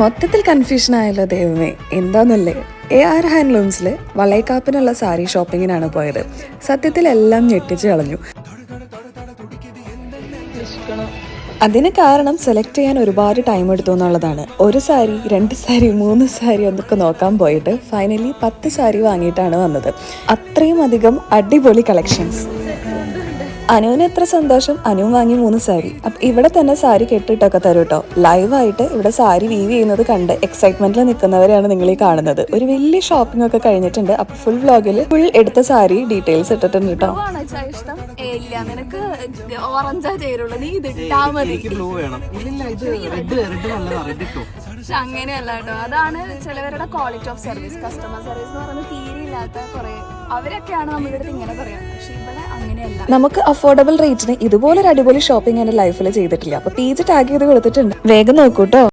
മൊത്തത്തിൽ കൺഫ്യൂഷൻ ആയല്ലോ ദൈവമേ, എന്താന്നല്ലേ. AR ഹാൻഡ്ലൂംസിൽ വളയക്കാപ്പിനുള്ള സാരി ഷോപ്പിങ്ങിനാണ് പോയത്. സത്യത്തിൽ എല്ലാം ഞെട്ടിച്ച് കളഞ്ഞു. അതിന് കാരണം സെലക്ട് ചെയ്യാൻ ഒരുപാട് ടൈം എടുത്തു എന്നുള്ളതാണ്. ഒരു സാരി, 2 സാരി, 3 സാരി എന്നൊക്കെ നോക്കാൻ പോയിട്ട് ഫൈനലി 10 സാരി വാങ്ങിയിട്ടാണ് വന്നത്. അത്രയും അധികം അടിപൊളി കളക്ഷൻസ്. അനുവിന് എത്ര സന്തോഷം, അനുവും വാങ്ങി 3 സാരി. അപ്പം ഇവിടെ തന്നെ സാരി കെട്ടിട്ടൊക്കെ തരും കേട്ടോ. ലൈവായിട്ട് ഇവിടെ സാരി വീവ് ചെയ്യുന്നത് കണ്ട് എക്സൈറ്റ്മെന്റിൽ നിൽക്കുന്നവരെയാണ് നിങ്ങൾ ഈ കാണുന്നത്. ഒരു വലിയ ഷോപ്പിംഗ് ഒക്കെ കഴിഞ്ഞിട്ടുണ്ട്. അപ്പൊ ഫുൾ വ്ലോഗിൽ ഫുൾ എടുത്ത സാരി ഡീറ്റെയിൽസ് ഇട്ടിട്ടുണ്ട് കേട്ടോ. പക്ഷെ അങ്ങനെയല്ല കേട്ടോ. അതാണ് ചിലവരുടെ quality of service. Customer service എന്ന് പറയുന്നത് തീരെയില്ലാത്ത കുറെ അവരൊക്കെയാണ് നമ്മുടെ അടുത്ത് ഇങ്ങനെ പറയാം. പക്ഷെ ഇവിടെ അങ്ങനെയല്ല. നമുക്ക് അഫോർഡബിൾ റേറ്റിന് ഇതുപോലൊരു അടിപൊളി ഷോപ്പിംഗ് എന്റെ ലൈഫിൽ ചെയ്തിട്ടില്ല. അപ്പൊ പേജ് ടാഗ് ചെയ്ത് കൊടുത്തിട്ടുണ്ട്, വേഗം നോക്കൂട്ടോ.